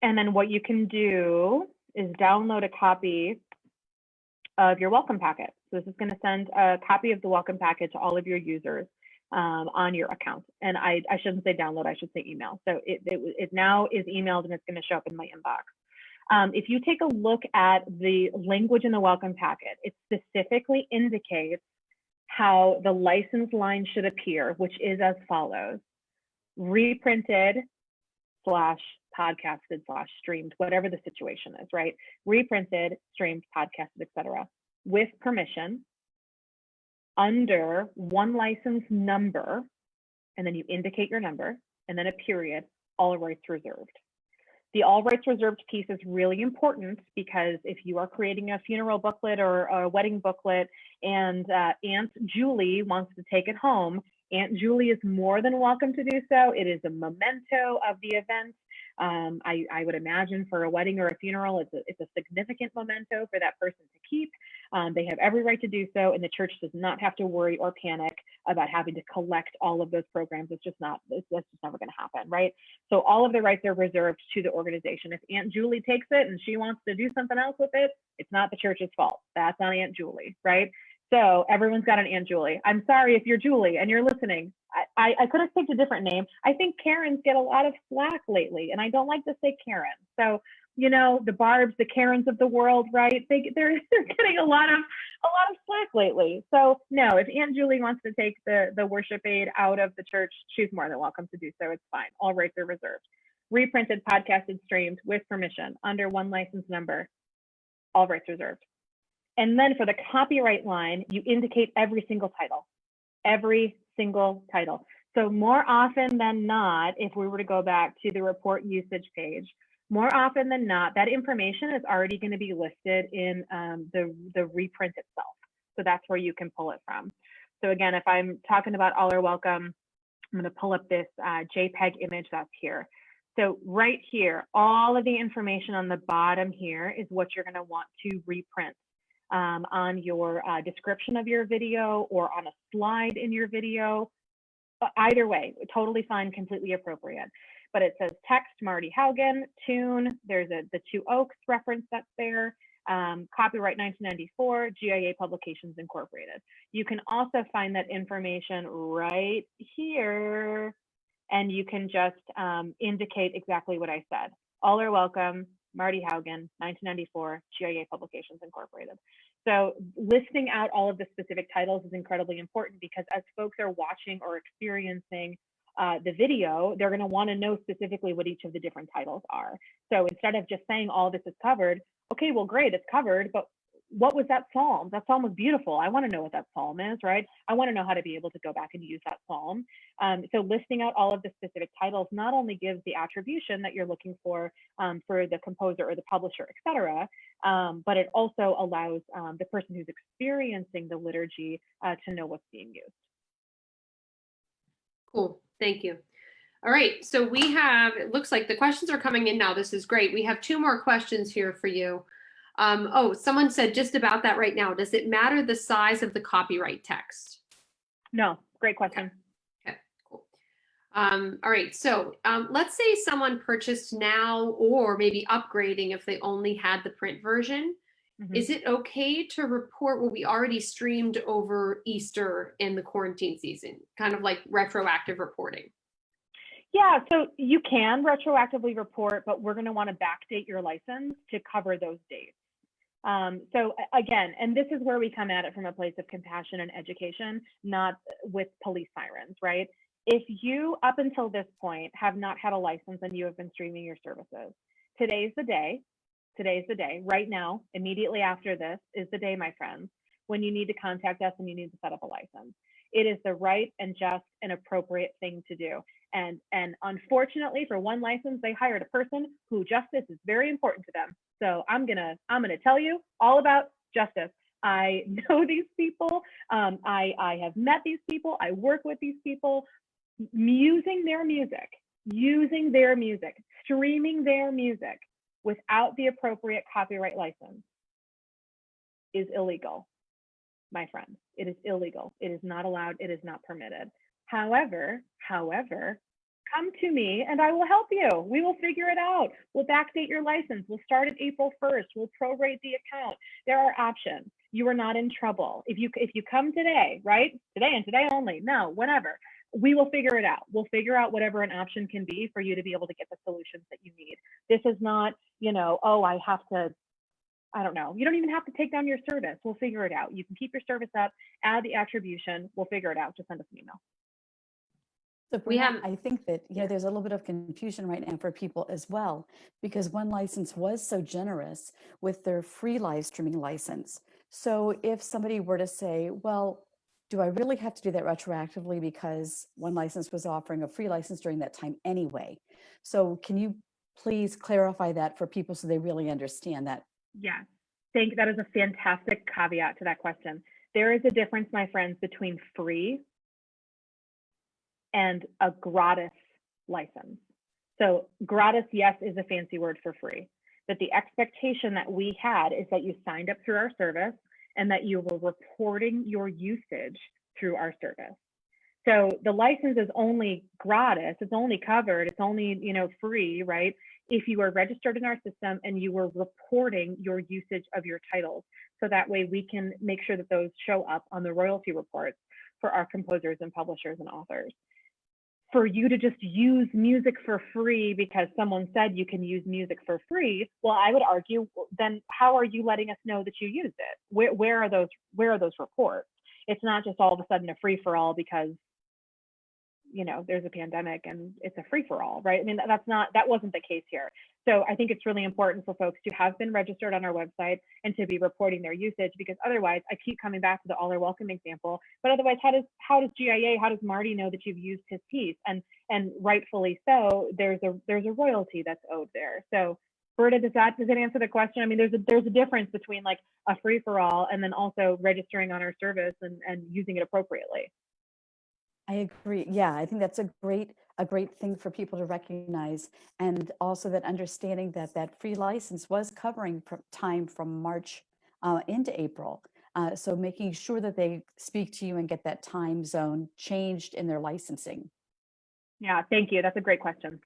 And then what you can do is download a copy of your welcome packet. So this is going to send a copy of the welcome packet to all of your users on your account. And I shouldn't say download, I should say email. So it now is emailed and it's going to show up in my inbox. If you take a look at the language in the welcome packet, it specifically indicates how the license line should appear, which is as follows: reprinted / podcasted / streamed, whatever the situation is, right? Reprinted, streamed, podcasted, etc. with permission, under one license number, and then you indicate your number, and then a period, all rights reserved. The all rights reserved piece is really important because if you are creating a funeral booklet or a wedding booklet and Aunt Julie wants to take it home, Aunt Julie is more than welcome to do so. It is a memento of the event. I would imagine for a wedding or a funeral, it's a significant memento for that person to keep. They have every right to do so, and the church does not have to worry or panic about having to collect all of those programs. That's just never going to happen, right? So all of the rights are reserved to the organization. If Aunt Julie takes it and she wants to do something else with it, it's not the church's fault. That's on Aunt Julie, right? So everyone's got an Aunt Julie. I'm sorry if you're Julie and you're listening. I could have picked a different name. I think Karens get a lot of slack lately, and I don't like to say Karen. So, you know, the Barbs, the Karens of the world, right? They're getting a lot of slack lately. So no, if Aunt Julie wants to take the worship aid out of the church, she's more than welcome to do so. It's fine. All rights are reserved. Reprinted, podcasted, streamed with permission under one license number, all rights reserved. And then for the copyright line, you indicate every single title. So more often than not, if we were to go back to the report usage page, more often than not, that information is already going to be listed in the reprint itself. So that's where you can pull it from. So again, if I'm talking about All Are Welcome, I'm going to pull up this JPEG image that's here. So right here, all of the information on the bottom here is what you're going to want to reprint. on your description of your video or on a slide in your video. Either way, totally fine, completely appropriate. But it says text Marty Haugen, tune, there's the Two Oaks reference that's there, copyright 1994, GIA Publications Incorporated. You can also find that information right here, and you can just indicate exactly what I said. All are welcome, Marty Haugen, 1994, GIA Publications Incorporated. So listing out all of the specific titles is incredibly important, because as folks are watching or experiencing the video, they're going to want to know specifically what each of the different titles are. So instead of just saying all this is covered, okay, well, great, it's covered, but what was that psalm? That psalm was beautiful. I want to know what that psalm is, right? I want to know how to be able to go back and use that psalm. So listing out all of the specific titles not only gives the attribution that you're looking for the composer or the publisher, etc., but it also allows the person who's experiencing the liturgy to know what's being used. Cool, thank you. All right, so we have, it looks like the questions are coming in now. This is great. We have 2 more questions here for you. Oh, someone said just about that right now. Does it matter the size of the copyright text? No, great question. Okay, cool. All right, so let's say someone purchased now, or maybe upgrading if they only had the print version. Mm-hmm. Is it okay to report what we already streamed over Easter and the quarantine season, kind of like retroactive reporting? Yeah, so you can retroactively report, but we're going to want to backdate your license to cover those dates. So again, and this is where we come at it from a place of compassion and education, not with police sirens, right? If you, up until this point, have not had a license and you have been streaming your services, today's the day. Right now, immediately after this is the day, my friends, when you need to contact us and you need to set up a license. It is the right and just and appropriate thing to do. And unfortunately, for one license, they hired a person who justice is very important to them. So I'm gonna tell you all about justice. I know these people. I have met these people. I work with these people. Using their music, streaming their music without the appropriate copyright license is illegal, my friend. It is illegal. It is not allowed. It is not permitted. However, come to me and I will help you. We will figure it out. We'll backdate your license. We'll start at April 1st. We'll prorate the account. There are options. You are not in trouble. If you come today, right? Today and today only, no, whenever, we will figure it out. We'll figure out whatever an option can be for you to be able to get the solutions that you need. This is not, oh, I have to, I don't know. You don't even have to take down your service. We'll figure it out. You can keep your service up, add the attribution. We'll figure it out. Just send us an email. So I think that, there's a little bit of confusion right now for people as well, because One License was so generous with their free live streaming license. So if somebody were to say, well, do I really have to do that retroactively because One License was offering a free license during that time anyway? So can you please clarify that for people so they really understand that? Yes, that is a fantastic caveat to that question. There is a difference, my friends, between free and a gratis license. So gratis, yes, is a fancy word for free. But the expectation that we had is that you signed up through our service and that you were reporting your usage through our service. So the license is only gratis, it's only covered, it's only free, right? If you are registered in our system and you were reporting your usage of your titles. So that way we can make sure that those show up on the royalty reports for our composers and publishers and authors. For you to just use music for free because someone said you can use music for free, well, I would argue, then how are you letting us know that you used it? Where are those reports? It's not just all of a sudden a free for all because there's a pandemic and it's a free for all, right? I mean, that wasn't the case here. So I think it's really important for folks to have been registered on our website and to be reporting their usage, because otherwise, I keep coming back to the all are welcome example, but otherwise, how does GIA, how does Marty know that you've used his piece? And rightfully so, there's a royalty that's owed there. So Berta, does it answer the question? I mean, there's a difference between like a free for all and then also registering on our service and using it appropriately. I agree. Yeah, I think that's a great thing for people to recognize, and also that understanding that free license was covering time from March into April. So making sure that they speak to you and get that time zone changed in their licensing. Yeah, thank you. That's a great question.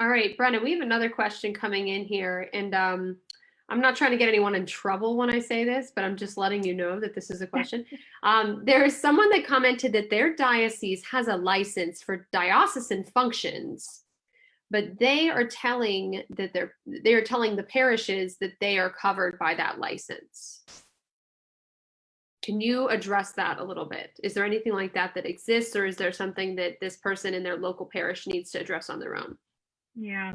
All right, Brenna, we have another question coming in here, and I'm not trying to get anyone in trouble when I say this, but I'm just letting you know that this is a question. There is someone that commented that their diocese has a license for diocesan functions, but they are telling the parishes that they are covered by that license. Can you address that a little bit? Is there anything like that that exists, or is there something that this person in their local parish needs to address on their own? Yeah,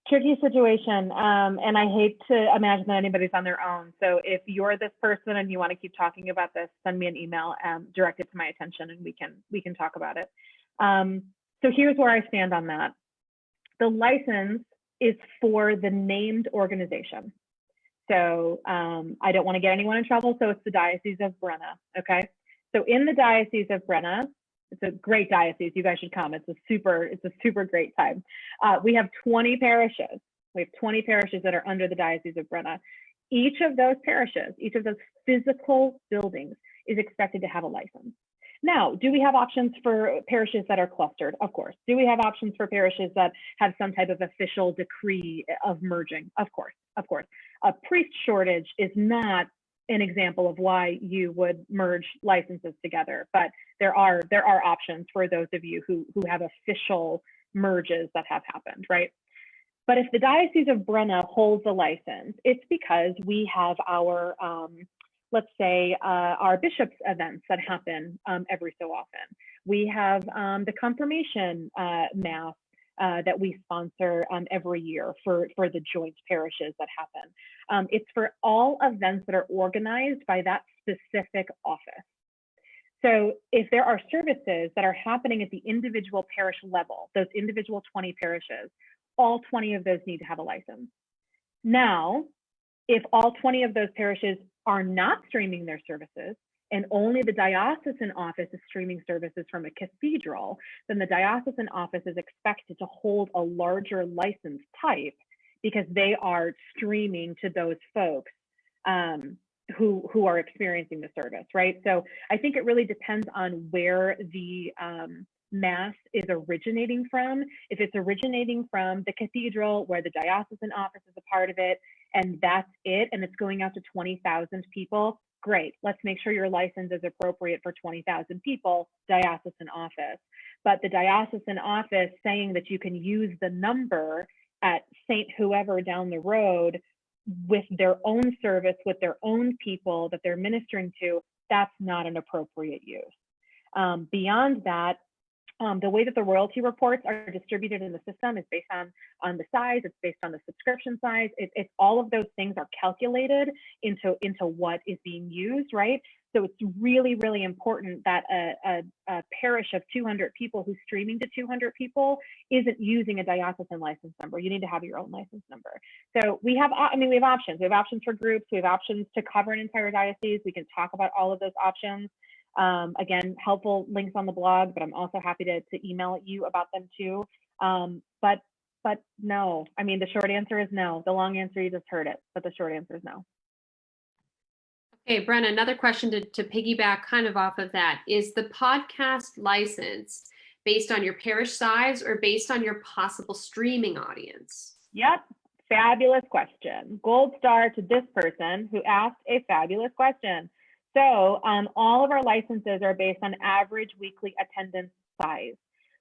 tricky situation. And I hate to imagine that anybody's on their own. So if you're this person and you want to keep talking about this, send me an email, direct it to my attention, and we can talk about it. So here's where I stand on that. The license is for the named organization. So I don't want to get anyone in trouble. So it's the Diocese of Brenna. Okay. So in the Diocese of Brenna, it's a great diocese. You guys should come. It's a super great time. We have 20 parishes. We have 20 parishes that are under the Diocese of Brenna. Each of those parishes, each of those physical buildings is expected to have a license. Now, do we have options for parishes that are clustered? Of course. Do we have options for parishes that have some type of official decree of merging? Of course, of course. A priest shortage is not an example of why you would merge licenses together, but there are options for those of you who have official merges that have happened, right? But if the Diocese of Brenna holds a license, it's because we have our let's say our bishops' events that happen every so often. We have the confirmation mass that we sponsor every year for the joint parishes that happen. It's for all events that are organized by that specific office. So if there are services that are happening at the individual parish level, those individual 20 parishes, all 20 of those need to have a license. Now, if all 20 of those parishes are not streaming their services, and only the diocesan office is streaming services from a cathedral, then the diocesan office is expected to hold a larger license type because they are streaming to those folks who are experiencing the service, right? So I think it really depends on where the mass is originating from. If it's originating from the cathedral where the diocesan office is a part of it, and that's it, and it's going out to 20,000 people, great. Let's make sure your license is appropriate for 20,000 people, diocesan office. But the diocesan office saying that you can use the number at Saint whoever down the road with their own service, with their own people that they're ministering to, that's not an appropriate use. Beyond that, the way that the royalty reports are distributed in the system is based on the size, it's based on the subscription size, it's all of those things are calculated into what is being used, right? So it's really, really important that a parish of 200 people who's streaming to 200 people isn't using a diocesan license number. You need to have your own license number. So we have options. We have options for groups. We have options to cover an entire diocese. We can talk about all of those options. Again, helpful links on the blog, but I'm also happy to email you about them too. But no, I mean, the short answer is no. The long answer, you just heard it, but the short answer is no. Okay, Brenna, another question to piggyback kind of off of that. Is the podcast license based on your parish size or based on your possible streaming audience? Yep, fabulous question. Gold star to this person who asked a fabulous question. So all of our licenses are based on average weekly attendance size.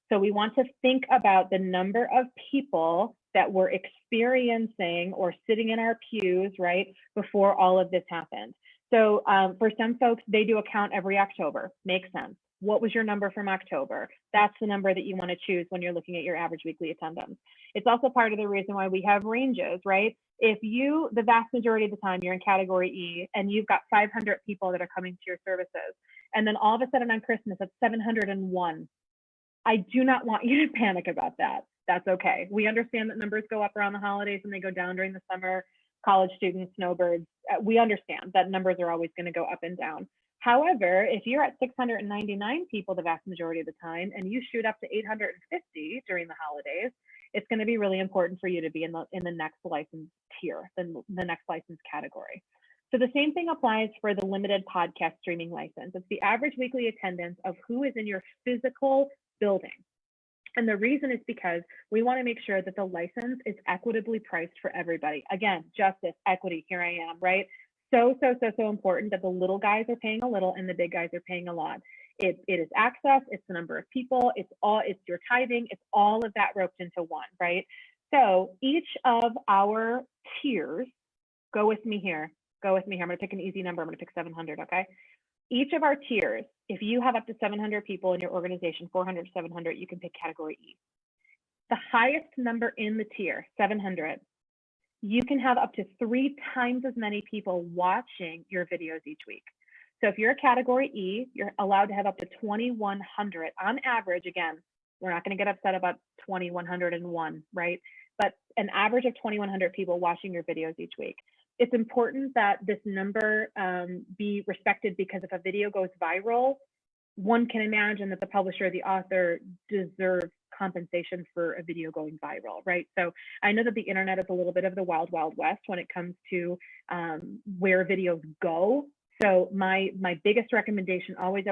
So we want to think about the number of people that we're experiencing or sitting in our pews, right, before all of this happened. So for some folks, they do a count every October. Makes sense. What was your number from October? That's the number that you want to choose when you're looking at your average weekly attendance. It's also part of the reason why we have ranges, right? If you, the vast majority of the time, you're in category E and you've got 500 people that are coming to your services, and then all of a sudden on Christmas, it's 701. I do not want you to panic about that. That's okay. We understand that numbers go up around the holidays and they go down during the summer. College students, snowbirds, we understand that numbers are always going to go up and down. However, if you're at 699 people the vast majority of the time and you shoot up to 850 during the holidays, it's going to be really important for you to be in the next license tier, the next license category. So the same thing applies for the limited podcast streaming license. It's the average weekly attendance of who is in your physical building. And the reason is because we want to make sure that the license is equitably priced for everybody. Again, justice, equity, here I am, right? So important that the little guys are paying a little and the big guys are paying a lot. It is access, it's the number of people, it's your tithing, it's all of that roped into one, right? So each of our tiers, go with me here. I'm going to pick an easy number. I'm going to pick 700, okay? Each of our tiers, if you have up to 700 people in your organization, 400 to 700, you can pick category E. The highest number in the tier, 700, you can have up to 3 times as many people watching your videos each week. So if you're a category E, you're allowed to have up to 2,100 on average. Again, we're not going to get upset about 2,101, right? But an average of 2,100 people watching your videos each week. It's important that this number be respected, because if a video goes viral, one can imagine that the publisher or the author deserves compensation for a video going viral, right? So I know that the internet is a little bit of the wild, wild west when it comes to where videos go. So my biggest recommendation always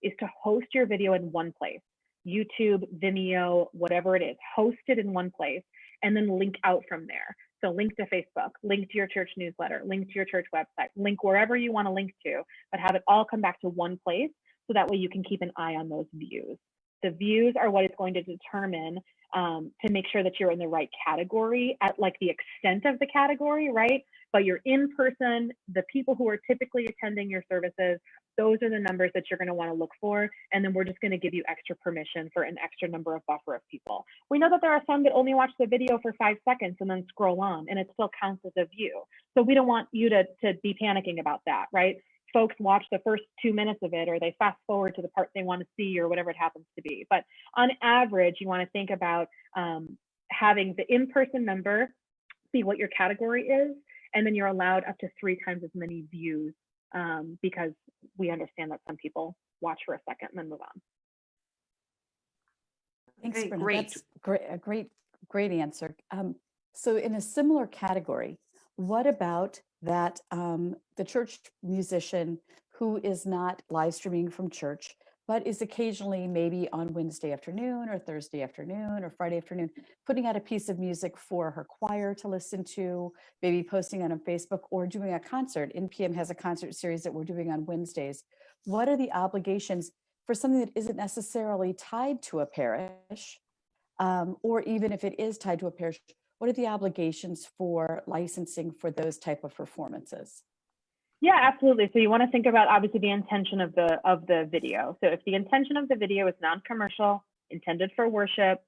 is to host your video in one place. YouTube, Vimeo, whatever it is, host it in one place and then link out from there. So link to Facebook, link to your church newsletter, link to your church website, link wherever you want to link to, but have it all come back to one place, so that way you can keep an eye on those views. The views are what is going to determine to make sure that you're in the right category at like the extent of the category, right? But you're in person, the people who are typically attending your services, those are the numbers that you're going to want to look for. And then we're just going to give you extra permission for an extra number of buffer of people. We know that there are some that only watch the video for 5 seconds and then scroll on, and it still counts as a view. So we don't want you to be panicking about that, right? Folks watch the first 2 minutes of it, or they fast forward to the part they want to see, or whatever it happens to be. But on average, you want to think about having the in-person number be what your category is, and then you're allowed up to 3 times as many views, because we understand that some people watch for a second and then move on. Thanks, Okay, Brenda. great. That's great answer. So in a similar category, what about that the church musician who is not live streaming from church, but is occasionally maybe on Wednesday afternoon or Thursday afternoon or Friday afternoon, putting out a piece of music for her choir to listen to, maybe posting it on Facebook or doing a concert. NPM has a concert series that we're doing on Wednesdays. What are the obligations for something that isn't necessarily tied to a parish, or even if it is tied to a parish, what are the obligations for licensing for those type of performances? Yeah, absolutely. So you want to think about obviously the intention of the video. So if the intention of the video is non-commercial, intended for worship,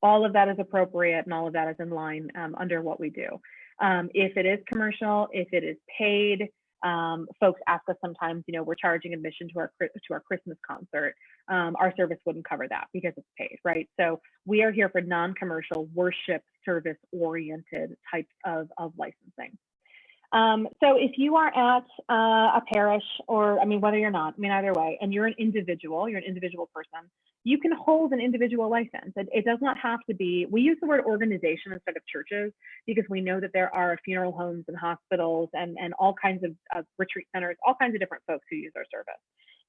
all of that is appropriate and all of that is in line under what we do. If it is commercial, if it is paid, folks ask us sometimes, we're charging admission to our Christmas concert. Our service wouldn't cover that because it's paid, right? So we are here for non-commercial, worship service oriented types of licensing. So if you are at a parish, or whether you're not, either way, and you're an individual person, you can hold an individual license. It does not have to be, we use the word organization instead of churches, because we know that there are funeral homes and hospitals and all kinds of retreat centers, all kinds of different folks who use our service.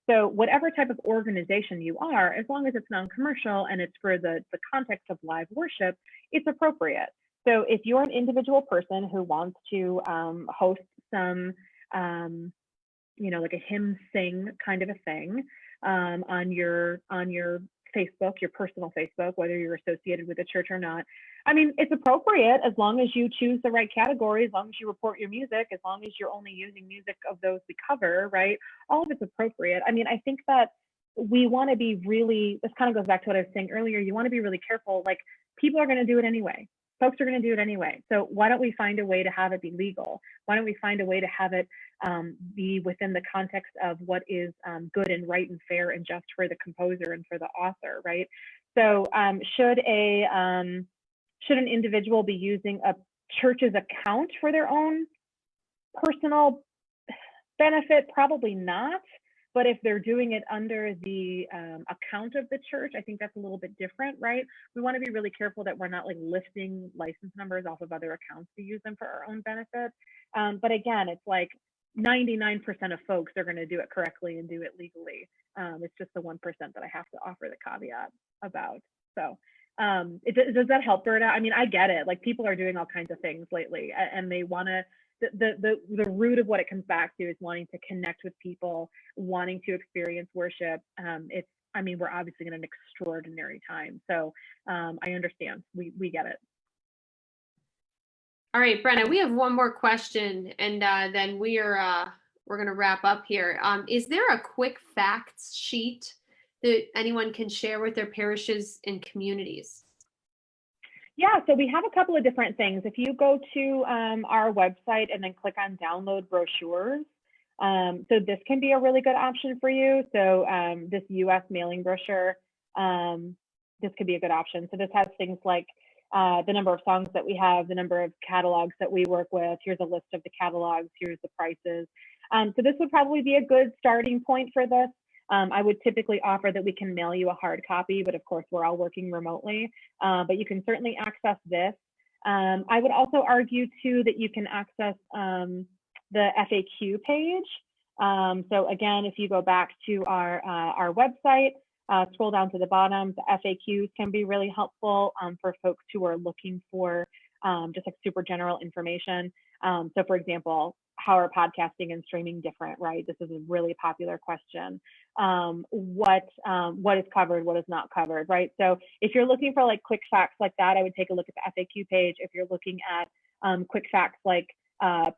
So whatever type of organization you are, as long as it's non-commercial and it's for the context of live worship, it's appropriate. So if you're an individual person who wants to host some, like a hymn sing kind of a thing on your Facebook, your personal Facebook, whether you're associated with a church or not, it's appropriate as long as you choose the right category, as long as you report your music, as long as you're only using music of those we cover, right? All of it's appropriate. I think that we want to be really, this kind of goes back to what I was saying earlier, you want to be really careful, like people are going to do it anyway. Folks are going to do it anyway. So why don't we find a way to have it be legal? Why don't we find a way to have it be within the context of what is good and right and fair and just for the composer and for the author, right? So should an individual be using a church's account for their own personal benefit? Probably not. But if they're doing it under the account of the church, I think that's a little bit different, right? We want to be really careful that we're not like lifting license numbers off of other accounts to use them for our own benefit. But again, it's like 99% of folks are going to do it correctly and do it legally. It's just the 1% that I have to offer the caveat about. So does that help, Berta? I mean, I get it. Like, people are doing all kinds of things lately, and they want to, the root of what it comes back to is wanting to connect with people, wanting to experience worship. I mean, we're obviously in an extraordinary time. So I understand. We get it. All right, Brenna, we have one more question, and then we're going to wrap up here. Is there a quick facts sheet that anyone can share with their parishes and communities? Yeah, so we have a couple of different things. If you go to our website and then click on download brochures, so this can be a really good option for you. So this US mailing brochure, this could be a good option. So this has things like the number of songs that we have, the number of catalogs that we work with. Here's a list of the catalogs, here's the prices. So this would probably be a good starting point for this. I would typically offer that we can mail you a hard copy, but of course we're all working remotely, but you can certainly access this. I would also argue too that you can access the FAQ page. So again, if you go back to our website, scroll down to the bottom, the FAQs can be really helpful for folks who are looking for just like super general information. So for example, how are podcasting and streaming different, right? This is a really popular question. What is covered, what is not covered, right? So if you're looking for like quick facts like that, I would take a look at the FAQ page. If you're looking at quick facts like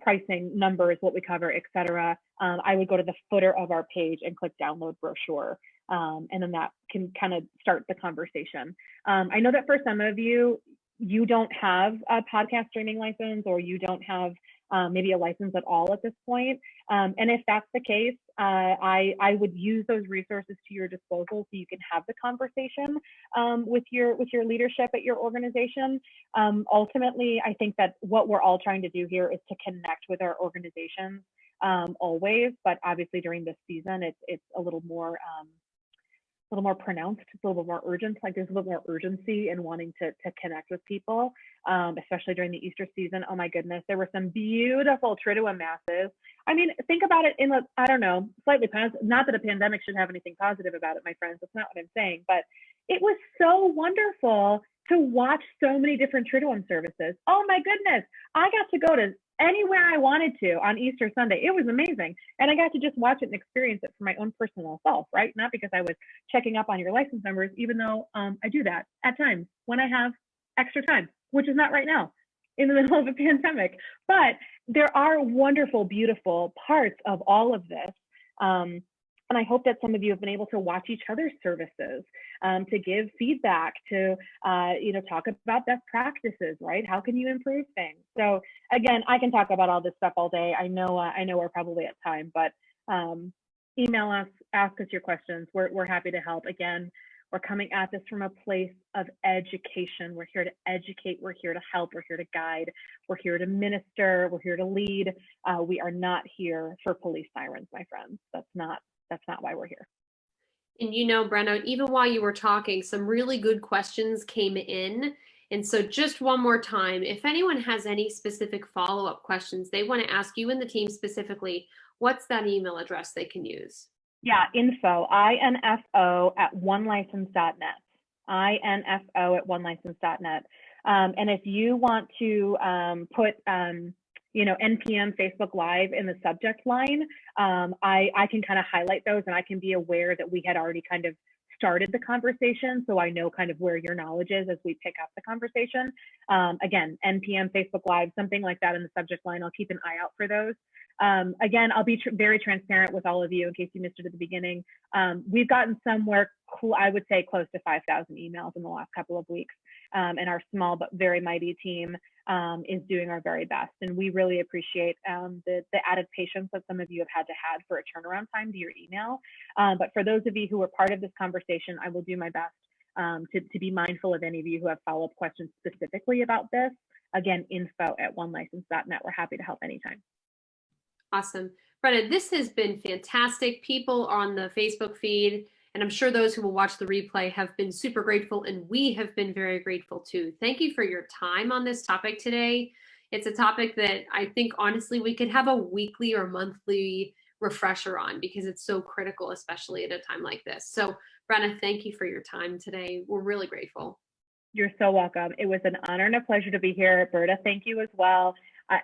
pricing, numbers, what we cover, etc., I would go to the footer of our page and click download brochure. And then that can kind of start the conversation. I know that for some of you, you don't have a podcast streaming license, or you don't have maybe a license at all at this point. And if that's the case, I would use those resources to your disposal so you can have the conversation with your leadership at your organization. Ultimately, I think that what we're all trying to do here is to connect with our organizations always, but obviously during this season, it's a little more pronounced, it's a little bit more urgent. Like, there's a little more urgency in wanting to connect with people, especially during the Easter season. Oh my goodness, there were some beautiful Triduum masses. I mean, think about it in I don't know, slightly positive. Not that a pandemic should have anything positive about it, my friends. That's not what I'm saying, but it was so wonderful to watch so many different Triduum services. Oh my goodness, I got to go to anywhere I wanted to on Easter Sunday. It was amazing. And I got to just watch it and experience it for my own personal self, right? Not because I was checking up on your license numbers, even though I do that at times when I have extra time, which is not right now in the middle of a pandemic. But there are wonderful, beautiful parts of all of this. And I hope that some of you have been able to watch each other's services, to give feedback, to talk about best practices, right? How can you improve things? So again, I can talk about all this stuff all day. I know we're probably at time, but email us, ask us your questions. We're happy to help. Again, we're coming at this from a place of education. We're here to educate. We're here to help. We're here to guide. We're here to minister. We're here to lead. We are not here for police sirens, my friends. That's not why we're here. And Brenna, even while you were talking, some really good questions came in. And so just one more time, if anyone has any specific follow-up questions they want to ask you and the team specifically, what's that email address they can use? Yeah, info, info at onelicense.net. info at onelicense.net. And if you want to put NPM Facebook Live in the subject line, I can kind of highlight those, and I can be aware that we had already kind of started the conversation, so I know kind of where your knowledge is as we pick up the conversation. Again, NPM Facebook Live, something like that in the subject line. I'll keep an eye out for those. Again, I'll be very transparent with all of you in case you missed it at the beginning. We've gotten somewhere, I would say, close to 5,000 emails in the last couple of weeks. And our small but very mighty team is doing our very best. And we really appreciate the added patience that some of you have had for a turnaround time to your email. But for those of you who are part of this conversation, I will do my best to be mindful of any of you who have follow-up questions specifically about this. Again, info at onelicense.net. We're happy to help anytime. Awesome. Brenna, this has been fantastic. People on the Facebook feed, and I'm sure those who will watch the replay have been super grateful, and we have been very grateful too. Thank you for your time on this topic today. It's a topic that I think, honestly, we could have a weekly or monthly refresher on because it's so critical, especially at a time like this. So, Brenna, thank you for your time today. We're really grateful. You're so welcome. It was an honor and a pleasure to be here. Berta, thank you as well.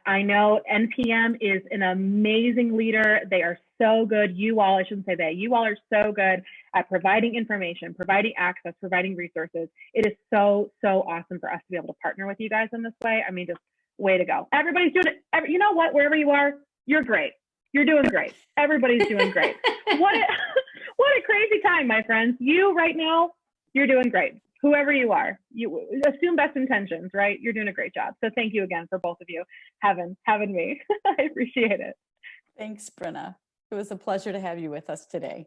I know NPM is an amazing leader. They are so good. You all, I shouldn't say that. You all are so good at providing information, providing access, providing resources. It is so, so awesome for us to be able to partner with you guys in this way. I mean, just way to go. Everybody's doing it. You know what? Wherever you are, you're great. You're doing great. Everybody's doing great. What a crazy time, my friends. You right now, you're doing great. Whoever you are, you assume best intentions, right? You're doing a great job. So thank you again for both of you having me. I appreciate it. Thanks, Brenna. It was a pleasure to have you with us today.